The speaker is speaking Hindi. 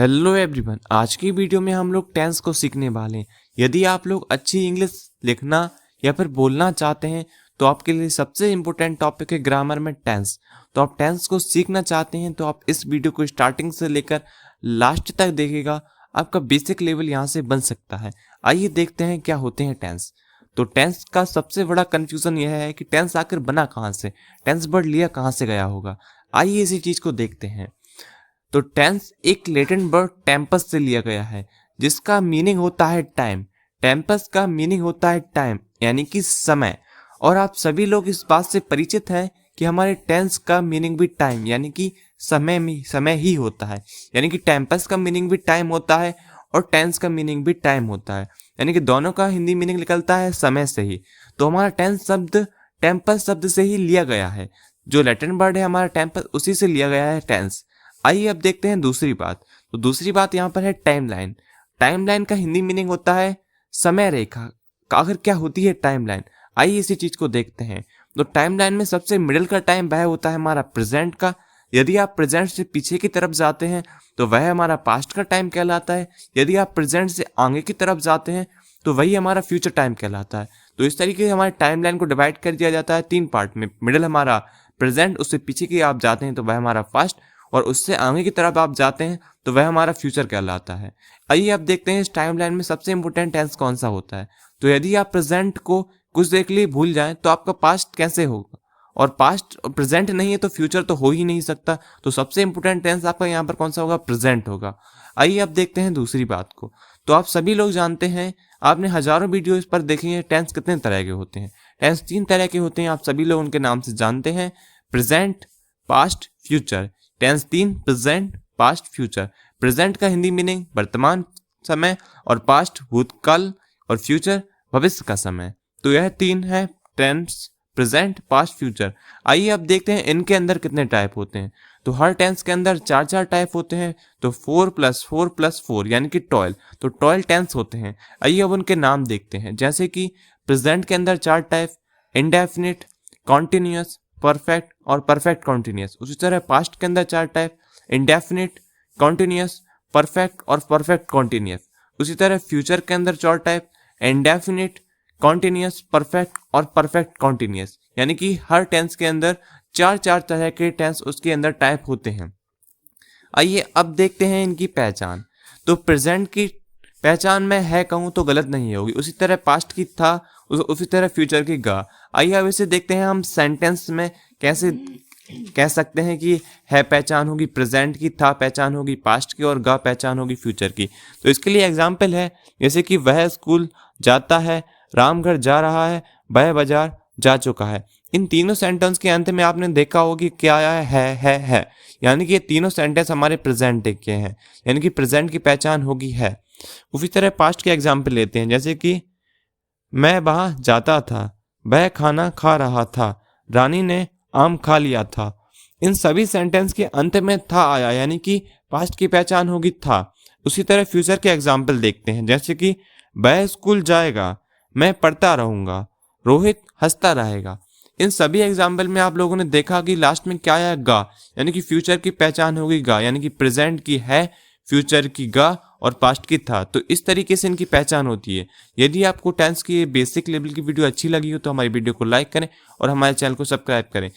हेलो एवरीवन, आज की वीडियो में हम लोग टेंस को सीखने वाले हैं। यदि आप लोग अच्छी इंग्लिश लिखना या फिर बोलना चाहते हैं तो आपके लिए सबसे इम्पोर्टेंट टॉपिक है ग्रामर में टेंस। तो आप टेंस को सीखना चाहते हैं तो आप इस वीडियो को स्टार्टिंग से लेकर लास्ट तक देखिएगा। आपका बेसिक लेवल यहाँ से बन सकता है। आइए देखते हैं क्या होते हैं टेंस। तो टेंस का सबसे बड़ा कन्फ्यूज़न यह है कि टेंस आखिर बना कहाँ से, टेंस वर्ड लिया कहाँ से गया होगा। आइए इसी चीज़ को देखते हैं। तो टेंस एक लैटिन वर्ड टेम्पस से लिया गया है जिसका मीनिंग होता है टाइम। टेम्पस का मीनिंग होता है टाइम यानी कि समय। और आप सभी लोग इस बात से परिचित हैं कि हमारे टेंस का मीनिंग भी टाइम यानी कि समय ही होता है। यानी कि टेम्पस का मीनिंग भी टाइम होता है और टेंस का मीनिंग भी टाइम होता है। यानी कि दोनों का हिंदी मीनिंग निकलता है समय से ही। तो हमारा टेंस शब्द टेम्पस शब्द से ही लिया गया है। जो लैटिन वर्ड है हमारा टेम्पस, उसी से लिया गया है टेंस। आइए अब देखते हैं दूसरी बात। तो दूसरी बात यहाँ पर है टाइमलाइन। टाइमलाइन का हिंदी मीनिंग होता है समय रेखा। आखिर क्या होती है टाइमलाइन, आइए इसी चीज को देखते हैं। तो टाइमलाइन में सबसे मिडिल का टाइम वह होता है हमारा प्रेजेंट का। यदि आप प्रेजेंट से पीछे की तरफ जाते हैं तो वह हमारा पास्ट का टाइम कहलाता है। यदि आप प्रेजेंट से आगे की तरफ जाते हैं तो वही हमारा फ्यूचर टाइम कहलाता है। तो इस तरीके से हमारे टाइमलाइन को डिवाइड कर दिया जाता है तीन पार्ट में। मिडिल हमारा प्रेजेंट, उससे पीछे की आप जाते हैं तो वह हमारा पास्ट, और उससे आगे की तरफ आप जाते हैं तो वह हमारा फ्यूचर कहलाता है। आइए अब देखते हैं इस टाइमलाइन में सबसे इंपॉर्टेंट टेंस कौन सा होता है। तो यदि आप प्रेजेंट को कुछ देर के लिए भूल जाएं तो आपका पास्ट कैसे होगा, और पास्ट प्रेजेंट नहीं है तो फ्यूचर तो हो ही नहीं सकता। तो सबसे इंपॉर्टेंट टेंस आपका यहाँ पर कौन सा होगा, प्रेजेंट होगा। आइए अब देखते हैं दूसरी बात को। तो आप सभी लोग जानते हैं, आपने हजारों वीडियो इस पर देखी है, टेंस कितने तरह के होते हैं। टेंस तीन तरह के होते हैं, आप सभी लोग उनके नाम से जानते हैं, प्रेजेंट, पास्ट, फ्यूचर। टेंस तीन, प्रेजेंट, पास्ट, फ्यूचर। प्रेजेंट का हिंदी मीनिंग वर्तमान समय, और पास्ट भूतकाल, और फ्यूचर भविष्य का समय। तो यह तीन है टेंस, प्रेजेंट, पास्ट, फ्यूचर। आइए अब देखते हैं इनके अंदर कितने टाइप होते हैं। तो हर टेंस के अंदर चार चार टाइप होते हैं। तो 4+4+4 यानी कि 12। तो 12 टेंस होते हैं। आइए अब उनके नाम देखते हैं। जैसे कि प्रेजेंट के अंदर चार टाइप, इंडेफिनिट, कॉन्टिन्यूअस, परफेक्ट और परफेक्ट कॉन्टिन्यूअस। उसी तरह पास्ट के अंदर चार टाइप, इंडेफिनिट, कॉन्टिन्यूअस, परफेक्ट और परफेक्ट कॉन्टिन्यूअस। उसी तरह फ्यूचर के अंदर चार टाइप, इंडेफिनिट, कॉन्टिन्यूअस, परफेक्ट और परफेक्ट कॉन्टिन्यूअस। यानी कि हर टेंस के अंदर चार चार तरह के टेंस उसके अंदर टाइप होते हैं। आइए अब देखते हैं इनकी पहचान। तो प्रेजेंट की पहचान मैं है कहूँ तो गलत नहीं होगी, उसी तरह पास्ट की था, उसी तरह फ्यूचर की गा। आइए अब इसे देखते हैं हम सेंटेंस में कैसे कह सकते हैं कि है पहचान होगी प्रेजेंट की, था पहचान होगी पास्ट की, और गा पहचान होगी फ्यूचर की। तो इसके लिए एग्जाम्पल है, जैसे कि वह स्कूल जाता है, राम घर जा रहा है, वह बाजार जा चुका है। इन तीनों सेंटेंस के अंत में आपने देखा होगा कि क्या आया है। यानी कि ये तीनों सेंटेंस हमारे प्रेजेंट के हैं, यानी कि प्रेजेंट की पहचान होगी है। उसी तरह पास्ट के एग्जाम्पल लेते हैं, जैसे कि मैं वहां जाता था, वह खाना खा रहा था, रानी ने आम खा लिया था। इन सभी सेंटेंस के अंत में था आया, यानी कि पास्ट की पहचान होगी था। उसी तरह फ्यूचर के एग्जाम्पल देखते हैं, जैसे कि वह स्कूल जाएगा, मैं पढ़ता रहूंगा, रोहित हंसता रहेगा। इन सभी एग्जाम्पल में आप लोगों ने देखा कि लास्ट में क्या आया, गा, यानी कि फ्यूचर की पहचान होगी गा, यानी कि प्रेजेंट की है, फ्यूचर की गा, और पास्ट की था। तो इस तरीके से इनकी पहचान होती है। यदि आपको टेंस की बेसिक लेवल की वीडियो अच्छी लगी हो तो हमारी वीडियो को लाइक करें और हमारे चैनल को सब्सक्राइब करें।